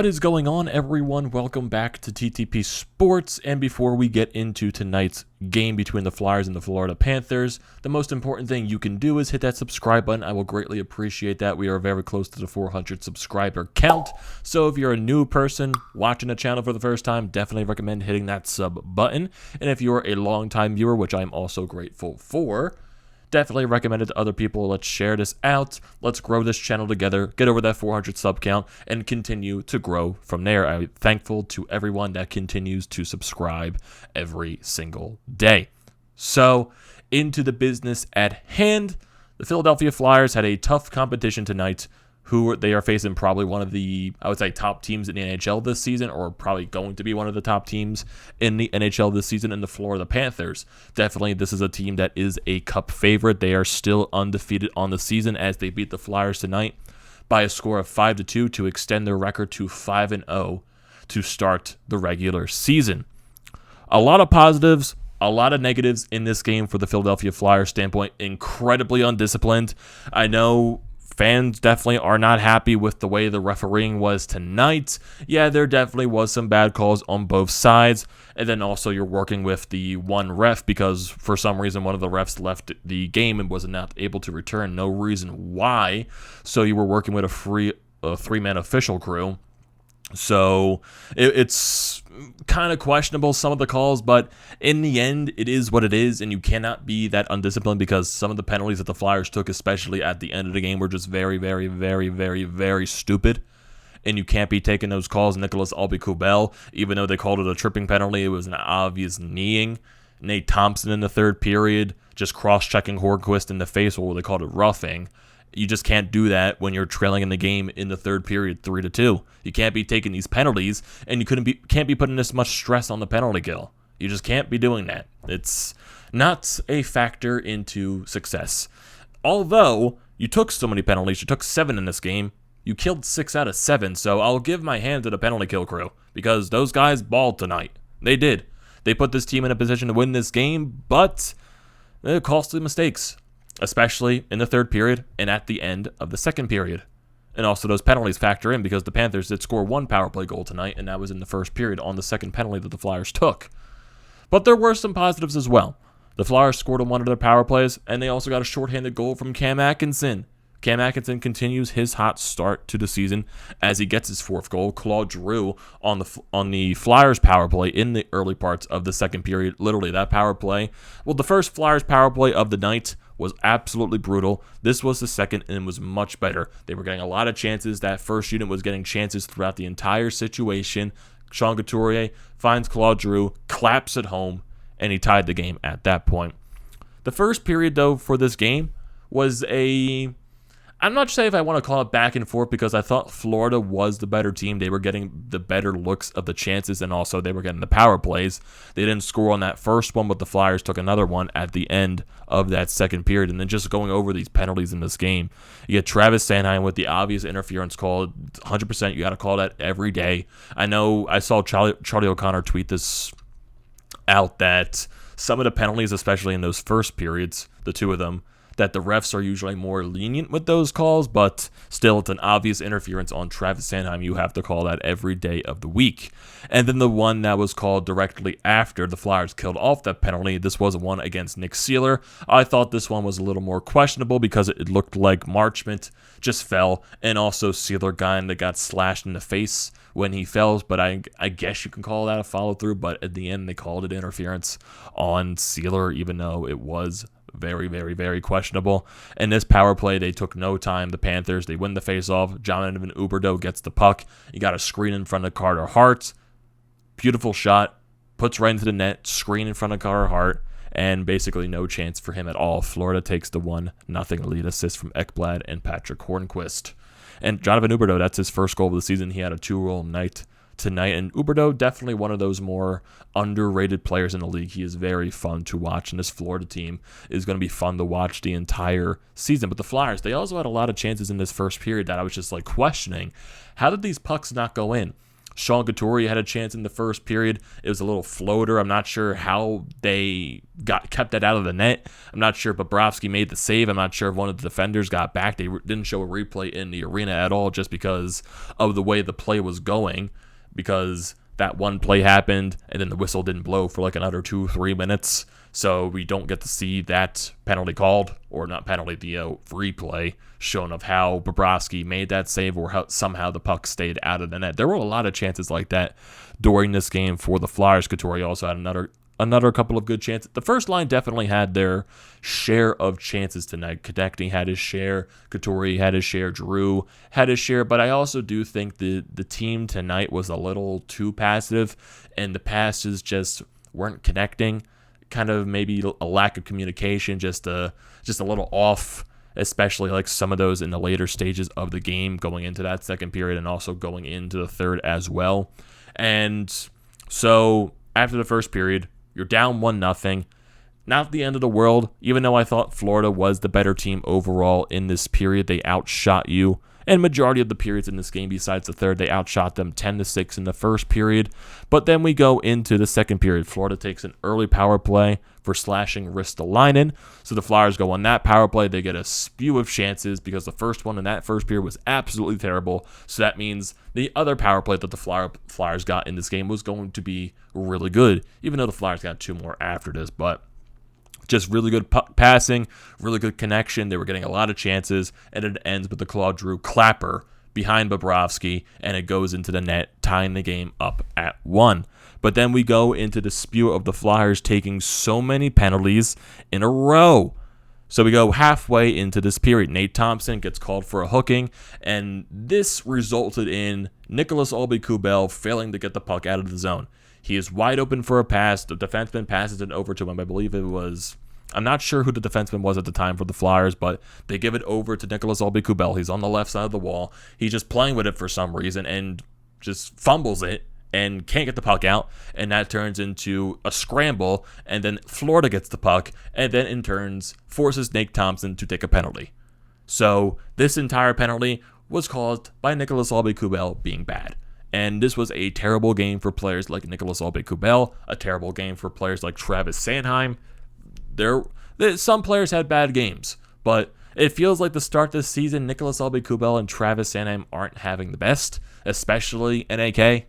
What is going on, everyone? Welcome back to TTP Sports. And before we get into tonight's game between the Flyers and the Florida Panthers, the most important thing you can do is hit that subscribe button. I will greatly appreciate that. We are very close to the 400 subscriber count. So if you're a new person watching the channel for the first time, definitely recommend hitting that sub button. And if you're a longtime viewer, which I'm also grateful for, definitely recommend it to other people. Let's share this out. Let's grow this channel together, get over that 400 sub count, and continue to grow from there. I'm thankful to everyone that continues to subscribe every single day. So, into the business at hand, the Philadelphia Flyers had a tough competition tonight. Who they are facing probably one of the, I would say, top teams in the NHL this season, or probably going to be one of the top teams in the NHL this season, in the Florida Panthers. Definitely, this is a team that is a cup favorite. They are still undefeated on the season as they beat the Flyers tonight by a score of 5-2 to extend their record to 5-0 to start the regular season. A lot of positives, a lot of negatives in this game for the Philadelphia Flyers standpoint. Incredibly undisciplined. I know fans definitely are not happy with the way the refereeing was tonight. Yeah, there definitely was some bad calls on both sides. And then also you're working with the one ref because for some reason one of the refs left the game and was not able to return. No reason why. So you were working with a three-man official crew. So it's kind of questionable, some of the calls, but in the end, it is what it is, and you cannot be that undisciplined because some of the penalties that the Flyers took, especially at the end of the game, were just very, very, very, very, very stupid, and you can't be taking those calls. Nicholas Aube-Kubel, even though they called it a tripping penalty, it was an obvious kneeing. Nate Thompson in the third period, just cross-checking Hornquist in the face, or what they called it roughing. You just can't do that when you're trailing in the game in the third period 3-2. You can't be taking these penalties, and you can't be putting this much stress on the penalty kill. You just can't be doing that. It's not a factor into success. Although you took so many penalties, you took 7 in this game. You killed 6 out of 7, so I'll give my hand to the penalty kill crew because those guys balled tonight. They did. They put this team in a position to win this game, but costly mistakes, especially in the third period and at the end of the second period. And also those penalties factor in because the Panthers did score 1 power play goal tonight, and that was in the first period on the second penalty that the Flyers took. But there were some positives as well. The Flyers scored on one of their power plays, and they also got a shorthanded goal from Cam Atkinson. Cam Atkinson continues his hot start to the season as he gets his 4th goal. Claude Giroux on the Flyers power play in the early parts of the second period. Literally, that power play, well, the first Flyers power play of the night was absolutely brutal. This was the second, and it was much better. They were getting a lot of chances. That first unit was getting chances throughout the entire situation. Sean Couturier finds Claude Giroux, claps it home, and he tied the game at that point. The first period, though, for this game was I'm not sure if I want to call it back and forth because I thought Florida was the better team. They were getting the better looks of the chances, and also they were getting the power plays. They didn't score on that first one, but the Flyers took another one at the end of that second period. And then just going over these penalties in this game, you get Travis Sanheim with the obvious interference call. 100%, you got to call that every day. I know I saw Charlie O'Connor tweet this out that some of the penalties, especially in those first periods, the two of them, that the refs are usually more lenient with those calls, but still it's an obvious interference on Travis Sanheim. You have to call that every day of the week. And then the one that was called directly after the Flyers killed off that penalty, this was one against Nick Seeler. I thought this one was a little more questionable because it looked like Marchment just fell, and also Seeler that got slashed in the face when he fell, but I guess you can call that a follow-through, but at the end they called it interference on Seeler, even though it was very, very, very questionable. In this power play, they took no time. The Panthers, they win the face-off. Jonathan Huberdeau gets the puck. You got a screen in front of Carter Hart. Beautiful shot. Puts right into the net. Screen in front of Carter Hart. And basically no chance for him at all. Florida takes the 1-0 lead, assist from Ekblad and Patrick Hornquist. And Jonathan Huberdeau, that's his first goal of the season. He had a 2-goal night tonight, and Huberdeau, definitely one of those more underrated players in the league. He is very fun to watch, and this Florida team is going to be fun to watch the entire season. But the Flyers, they also had a lot of chances in this first period that I was just like questioning, how did these pucks not go in? Sean Couturier had a chance in the first period. It was a little floater. I'm not sure how they kept that out of the net. I'm not sure if Bobrovsky made the save. I'm not sure if one of the defenders got back. They didn't show a replay in the arena at all just because of the way the play was going, because that one play happened and then the whistle didn't blow for like another 2-3 minutes. So we don't get to see that penalty called, or not penalty, the replay shown of how Bobrovsky made that save, or how somehow the puck stayed out of the net. There were a lot of chances like that during this game for the Flyers. Couturier also had another couple of good chances. The first line definitely had their share of chances tonight. Konechny had his share, Couturier had his share, Drew had his share, but I also do think the team tonight was a little too passive, and the passes just weren't connecting. Kind of maybe a lack of communication, just a little off, especially like some of those in the later stages of the game, going into that second period and also going into the third as well. And so after the first period, you're down 1-0. Not the end of the world, even though I thought Florida was the better team overall in this period. They outshot you. And majority of the periods in this game, besides the third, they outshot them 10-6 in the first period. But then we go into the second period. Florida takes an early power play for slashing Ristolainen. So the Flyers go on that power play. They get a spew of chances because the first one in that first period was absolutely terrible. So that means the other power play that the Flyers got in this game was going to be really good, even though the Flyers got 2 more after this. But just really good passing, really good connection. They were getting a lot of chances, and it ends with the Claude Giroux clapper behind Bobrovsky, and it goes into the net, tying the game up at 1. But then we go into the spew of the Flyers taking so many penalties in a row. So we go halfway into this period. Nate Thompson gets called for a hooking, and this resulted in Nicolas Aube-Kubel failing to get the puck out of the zone. He is wide open for a pass. The defenseman passes it over to him. I believe it was, I'm not sure who the defenseman was at the time for the Flyers, but they give it over to Nicolas Aube-Kubel. He's on the left side of the wall. He's just playing with it for some reason and just fumbles it and can't get the puck out. And that turns into a scramble. And then Florida gets the puck and then in turns forces Nate Thompson to take a penalty. So this entire penalty was caused by Nicolas Aube-Kubel being bad. And this was a terrible game for players like Nicolas Aube-Kubel, a terrible game for players like Travis Sanheim. Some players had bad games, but it feels like the start this season, Nicolas Aube-Kubel and Travis Sanheim aren't having the best, especially NAK,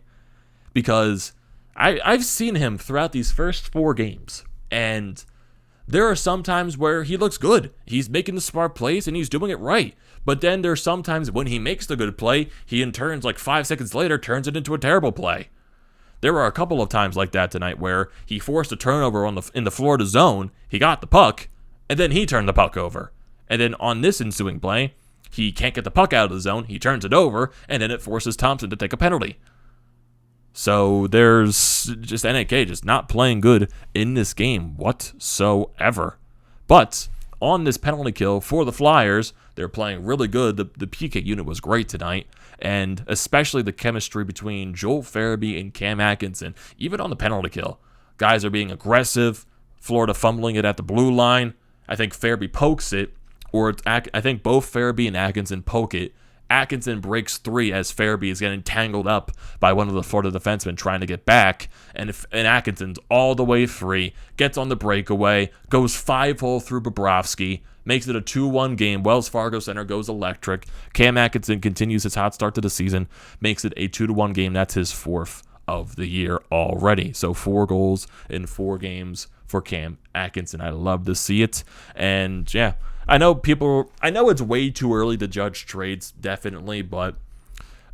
because I've seen him throughout these first 4 games, and there are some times where he looks good. He's making the smart plays, and he's doing it right. But then there's sometimes when he makes the good play, he in turns, like 5 seconds later, turns it into a terrible play. There were a couple of times like that tonight where he forced a turnover in the Florida zone, he got the puck, and then he turned the puck over. And then on this ensuing play, he can't get the puck out of the zone, he turns it over, and then it forces Thompson to take a penalty. So there's just NAK just not playing good in this game whatsoever. But on this penalty kill for the Flyers, they're playing really good. The PK unit was great tonight, and especially the chemistry between Joel Farabee and Cam Atkinson. Even on the penalty kill, guys are being aggressive. Florida fumbling it at the blue line. I think Farabee pokes it, or I think both Farabee and Atkinson poke it. Atkinson breaks 3 as Farabee is getting tangled up by one of the Florida defensemen trying to get back. And Atkinson's all the way free, gets on the breakaway, goes 5-hole through Bobrovsky, makes it a 2-1 game. Wells Fargo Center goes electric. Cam Atkinson continues his hot start to the season, makes it a 2-1 game. That's his 4th of the year already. So 4 goals in 4 games for Cam Atkinson. I love to see it. And yeah, I know it's way too early to judge trades, definitely, but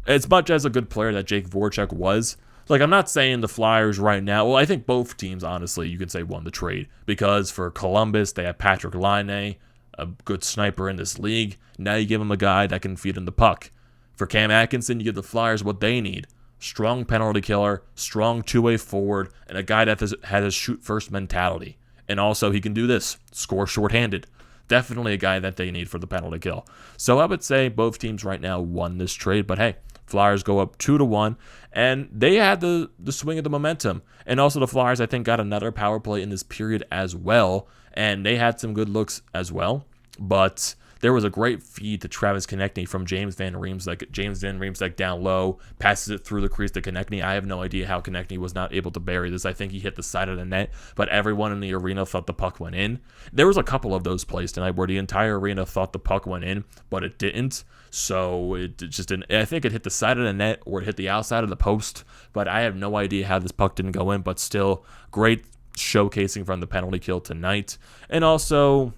as much as a good player that Jake Voracek was, like, I'm not saying the Flyers right now, well, I think both teams, honestly, you could say won the trade, because for Columbus, they have Patrick Laine, a good sniper in this league. Now you give him a guy that can feed him the puck. For Cam Atkinson, you give the Flyers what they need. Strong penalty killer, strong two-way forward, and a guy that has a shoot-first mentality. And also, he can do this, score shorthanded. Definitely a guy that they need for the penalty kill. So I would say both teams right now won this trade. But hey, Flyers go up 2-1, and they had the swing of the momentum. And also the Flyers, I think, got another power play in this period as well, and they had some good looks as well. But There was a great feed to Travis Konechny from James Van Riemsdyk. James Van Riemsdyk down low, passes it through the crease to Konechny. I have no idea how Konechny was not able to bury this. I think he hit the side of the net, but everyone in the arena thought the puck went in. There was a couple of those plays tonight where the entire arena thought the puck went in, but it didn't. So it just didn't. I think it hit the side of the net or it hit the outside of the post, but I have no idea how this puck didn't go in, but still great showcasing from the penalty kill tonight. And also,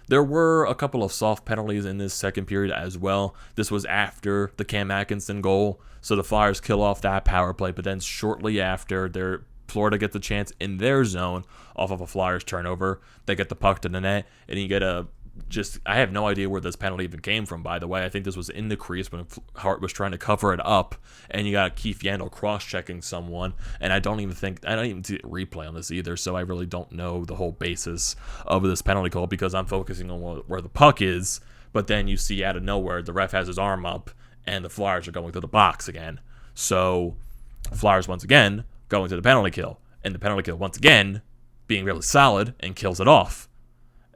there were a couple of soft penalties in this second period as well. This was after the Cam Atkinson goal, so the Flyers kill off that power play, but then shortly after, Florida gets a chance in their zone off of a Flyers turnover. They get the puck to the net, and you get I have no idea where this penalty even came from, by the way. I think this was in the crease when Hart was trying to cover it up, and you got Keith Yandel cross-checking someone, and I don't even see a replay on this either, so I really don't know the whole basis of this penalty call because I'm focusing on where the puck is, but then you see out of nowhere the ref has his arm up, and the Flyers are going to the box again. So Flyers once again going to the penalty kill, and the penalty kill once again being really solid and kills it off.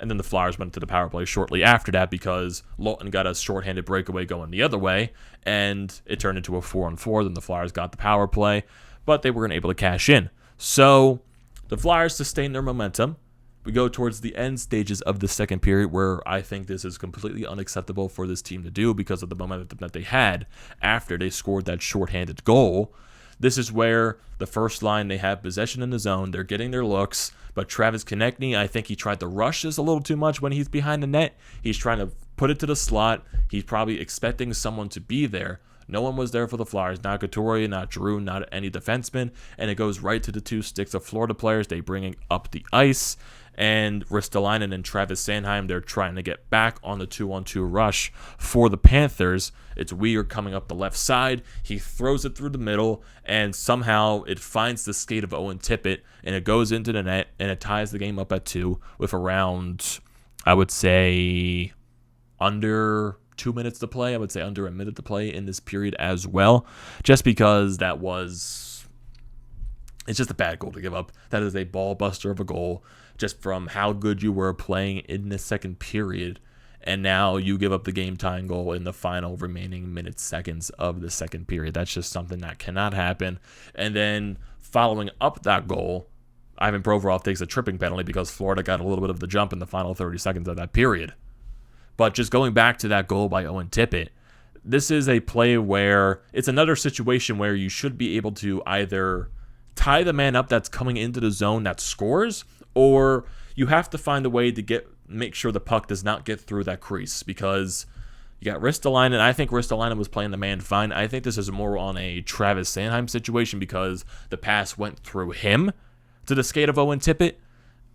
And then the Flyers went to the power play shortly after that because Lawton got a shorthanded breakaway going the other way, and it turned into a 4-on-4. Then the Flyers got the power play, but they weren't able to cash in. So the Flyers sustained their momentum. We go towards the end stages of the second period where I think this is completely unacceptable for this team to do because of the momentum that they had after they scored that shorthanded goal. This is where the first line, they have possession in the zone. They're getting their looks. But Travis Konechny, I think he tried to rush this a little too much when he's behind the net. He's trying to put it to the slot. He's probably expecting someone to be there. No one was there for the Flyers. Not Couturier, not Giroux, not any defenseman. And it goes right to the two sticks of Florida players. They bring it up the ice. And Ristolainen and Travis Sanheim, they're trying to get back on the 2-on-2 rush for the Panthers. It's Weir coming up the left side. He throws it through the middle, and somehow it finds the skate of Owen Tippett, and it goes into the net, and it ties the game up at 2 with around, I would say, under 2 minutes to play. I would say under a minute to play in this period as well, just because it's just a bad goal to give up. That is a ball buster of a goal, just from how good you were playing in the second period, and now you give up the game-tying goal in the final remaining seconds of the second period. That's just something that cannot happen. And then following up that goal, Ivan Provorov takes a tripping penalty because Florida got a little bit of the jump in the final 30 seconds of that period. But just going back to that goal by Owen Tippett, this is a play where it's another situation where you should be able to either tie the man up that's coming into the zone that scores, or you have to find a way to make sure the puck does not get through that crease, because you got Ristolainen. I think Ristolainen was playing the man fine. I think this is more on a Travis Sanheim situation because the pass went through him to the skate of Owen Tippett,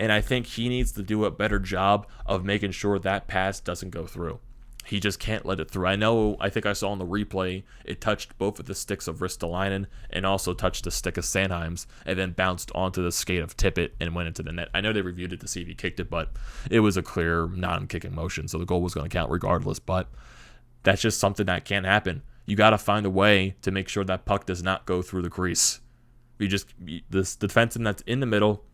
and I think he needs to do a better job of making sure that pass doesn't go through. He just can't let it through. I think I saw in the replay, it touched both of the sticks of Ristolainen and also touched the stick of Sanheim's and then bounced onto the skate of Tippett and went into the net. I know they reviewed it to see if he kicked it, but it was a clear non-kicking motion, so the goal was going to count regardless. But that's just something that can't happen. You got to find a way to make sure that puck does not go through the crease. This defenseman that's in the middle,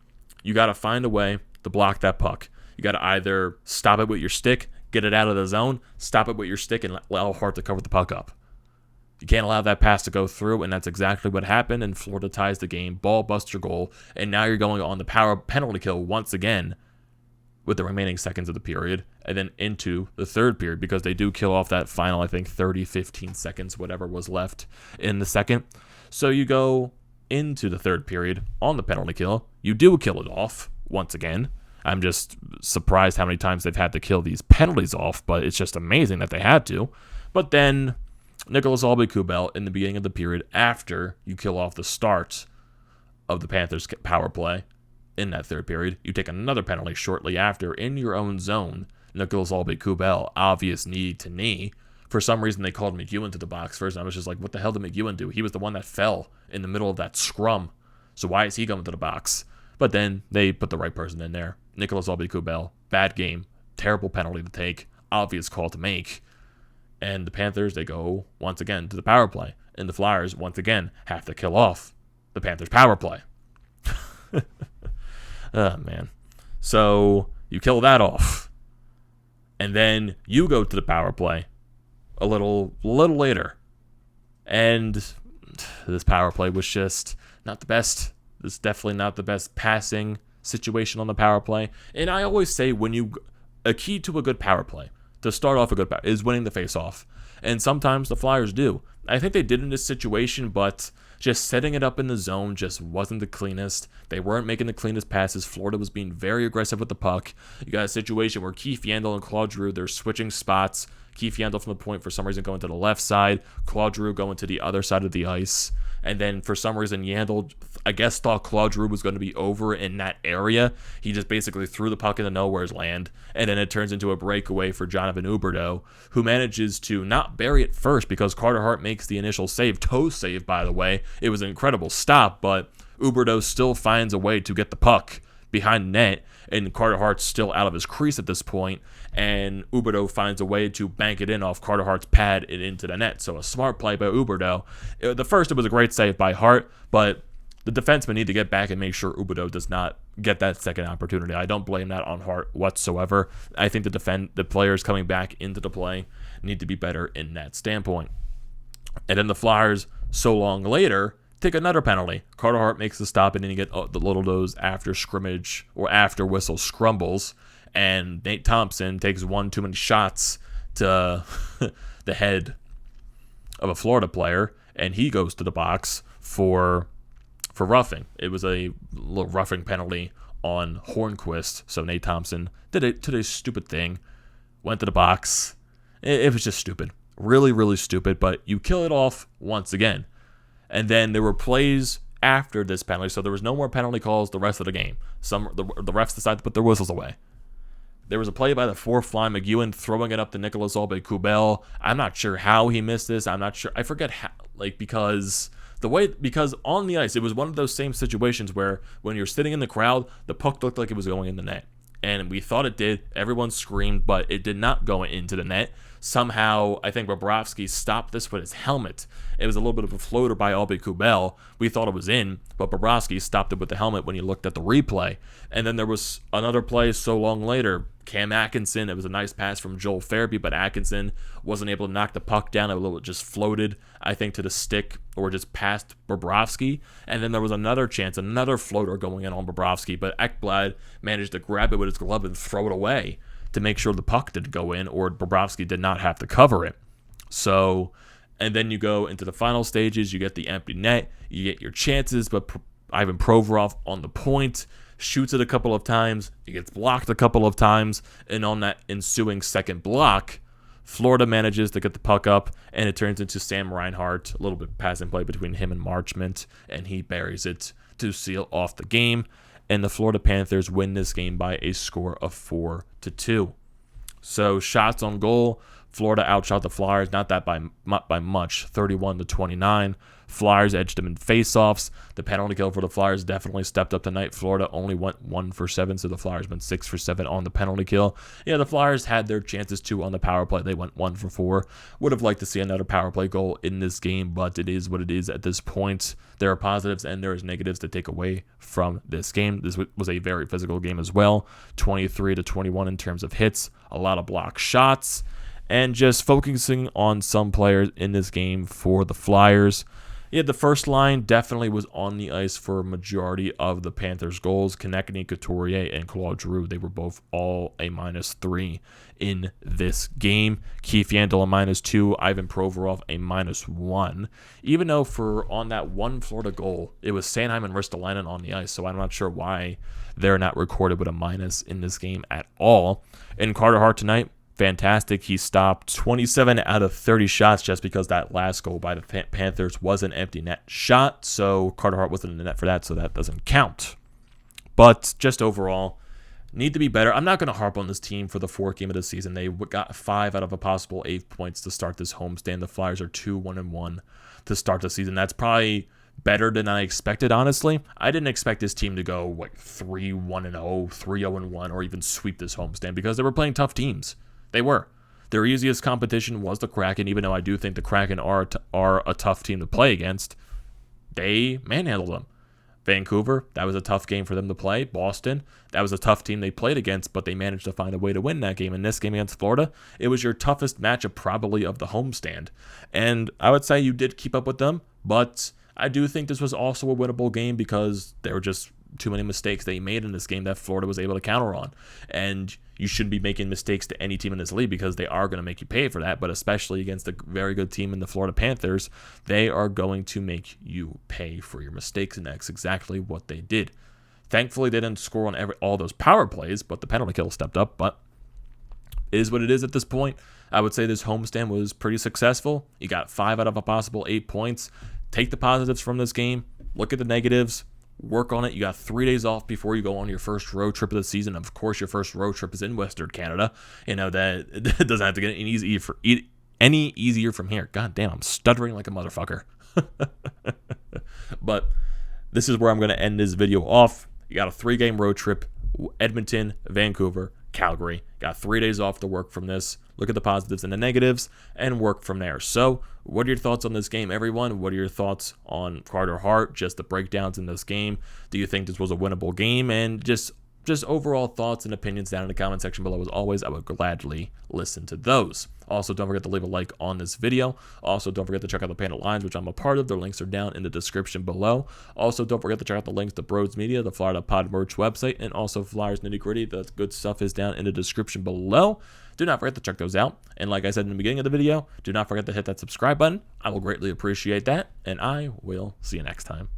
you got to find a way to block that puck. You got to either stop it with your stick, get it out of the zone, stop it with your stick, and allow Hart to cover the puck up. You can't allow that pass to go through, and that's exactly what happened, and Florida ties the game, ball buster goal, and now you're going on the power penalty kill once again with the remaining seconds of the period, and then into the third period, because they do kill off that final, 30, 15 seconds, whatever was left in the second. So you go into the third period on the penalty kill. You do kill it off once again. I'm just surprised how many times they've had to kill these penalties off, but it's just amazing that they had to. But then Nicolas Aube-Kubel in the beginning of the period, after you kill off the start of the Panthers power play in that third period, you take another penalty shortly after in your own zone. Nicolas Aube-Kubel, obvious knee to knee. For some reason, they called McEwen to the box first, and I was just like, what the hell did McEwen do? He was the one that fell in the middle of that scrum. So why is he going to the box? But then they put the right person in there. Nicolas Aube-Kubel, bad game, terrible penalty to take, obvious call to make. And the Panthers, they go once again to the power play. And the Flyers, once again, have to kill off the Panthers power play. Oh, man. So you kill that off. And then you go to the power play a little later. And this power play was just not the best. This is definitely not the best passing situation on the power play. And I always say a key to a good power play, to start off a good power, is winning the face-off. And sometimes the Flyers do. I think they did in this situation, but just setting it up in the zone just wasn't the cleanest. They weren't making the cleanest passes. Florida was being very aggressive with the puck. You got a situation where Keith Yandle and Claude Giroux, they're switching spots. Keith Yandle from the point for some reason going to the left side. Claude Giroux going to the other side of the ice. And then for some reason, Yandle, I guess, thought Claude Giroux was going to be over in that area. He just basically threw the puck into nowhere's land. And then it turns into a breakaway for Jonathan Huberdeau, who manages to not bury it first because Carter Hart makes the initial save. Toe save, by the way. It was an incredible stop, but Huberdeau still finds a way to get the puck behind net. And Carter Hart's still out of his crease at this point, and Huberdeau finds a way to bank it in off Carter Hart's pad and into the net. So a smart play by Huberdeau. The first, it was a great save by Hart, but the defensemen need to get back and make sure Huberdeau does not get that second opportunity. I don't blame that on Hart whatsoever. I think the players coming back into the play need to be better in that standpoint. And then the Flyers, so long later, take another penalty. Carter Hart makes the stop, and then you get the little those after scrimmage or after whistle scrumbles, and Nate Thompson takes one too many shots to the head of a Florida player, and he goes to the box for roughing. It was a little roughing penalty on Hornquist, so Nate Thompson did a stupid thing, went to the box. It was just stupid. Really, really stupid, but you kill it off once again. And then there were plays after this penalty, so there was no more penalty calls the rest of the game. The refs decided to put their whistles away. There was a play by the fourth line, McEwen throwing it up to Nicolas Aube-Kubel. I'm not sure how he missed this. I'm not sure. I forget how, because on the ice, it was one of those same situations where when you're sitting in the crowd, the puck looked like it was going in the net. And we thought it did. Everyone screamed, but it did not go into the net. Somehow, I think Bobrovsky stopped this with his helmet. It was a little bit of a floater by Aube-Kubel. We thought it was in, but Bobrovsky stopped it with the helmet when he looked at the replay. And then there was another play so long later. Cam Atkinson, it was a nice pass from Joel Farabee, but Atkinson wasn't able to knock the puck down. It just floated, I think, to the stick or just past Bobrovsky. And then there was another chance, another floater going in on Bobrovsky, but Ekblad managed to grab it with his glove and throw it away to make sure the puck didn't go in, or Bobrovsky did not have to cover it. So, and then you go into the final stages, you get the empty net, you get your chances, but Ivan Provorov on the point, shoots it a couple of times, he gets blocked a couple of times, and on that ensuing second block, Florida manages to get the puck up, and it turns into Sam Reinhart, a little bit passing play between him and Marchment, and he buries it to seal off the game. And the Florida Panthers win this game by a score of 4-2. So shots on goal, Florida outshot the Flyers, not by much, 31-29. Flyers edged them in faceoffs. The penalty kill for the Flyers definitely stepped up tonight. Florida only went 1 for 7, so the Flyers went 6 for 7 on the penalty kill. Yeah, the Flyers had their chances too on the power play. They went 1 for 4. Would have liked to see another power play goal in this game, but it is what it is at this point. There are positives and there is negatives to take away from this game. This was a very physical game as well. 23-21 in terms of hits, a lot of block shots, and just focusing on some players in this game for the Flyers. Yeah, the first line definitely was on the ice for a majority of the Panthers' goals. Konechny, Couturier, and Claude Giroux, they were both all a -3 in this game. Keith Yandle a -2, Ivan Provorov a -1. Even though on that one Florida goal, it was Sanheim and Ristolainen on the ice, so I'm not sure why they're not recorded with a minus in this game at all. And Carter Hart tonight, fantastic. He stopped 27 out of 30 shots just because that last goal by the Panthers was an empty net shot. So Carter Hart wasn't in the net for that, so that doesn't count. But just overall, need to be better. I'm not going to harp on this team for the fourth game of the season. They got 5 out of a possible 8 points to start this homestand. The Flyers are 2-1-1 to start the season. That's probably better than I expected, honestly. I didn't expect this team to go like 3-1-0, 3-0-1, or even sweep this homestand because they were playing tough teams. They were. Their easiest competition was the Kraken, even though I do think the Kraken are a tough team to play against. They manhandled them. Vancouver, that was a tough game for them to play. Boston, that was a tough team they played against, but they managed to find a way to win that game. In this game against Florida, it was your toughest matchup probably of the homestand. And I would say you did keep up with them, but I do think this was also a winnable game because there were just too many mistakes they made in this game that Florida was able to counter on. And you shouldn't be making mistakes to any team in this league because they are going to make you pay for that, but especially against a very good team in the Florida Panthers, they are going to make you pay for your mistakes, and that's exactly what they did. Thankfully, they didn't score on all those power plays, but the penalty kill stepped up, but it is what it is at this point. I would say this homestand was pretty successful. You got 5 out of a possible 8 points. Take the positives from this game, look at the negatives, work on it. You got 3 days off before you go on your first road trip of the season. Of course, your first road trip is in Western Canada. You know that it doesn't have to get any easier from here. God damn, I'm stuttering like a motherfucker. But this is where I'm going to end this video off. You got a 3-game road trip: Edmonton, Vancouver, Calgary. Got 3 days off to work from this. Look at the positives and the negatives and work from there. So, what are your thoughts on this game, everyone? What are your thoughts on Carter Hart? Just the breakdowns in this game. Do you think this was a winnable game? And just overall thoughts and opinions down in the comment section below. As always, I would gladly listen to those. Also, don't forget to leave a like on this video. Also, don't forget to check out the Panel Lines, which I'm a part of. Their links are down in the description below. Also, don't forget to check out the links to BrodesMedia, the Florida Pod merch website, and also Flyers Nitty Gritty. The good stuff is down in the description below. Do not forget to check those out. And like I said in the beginning of the video, do not forget to hit that subscribe button. I will greatly appreciate that, and I will see you next time.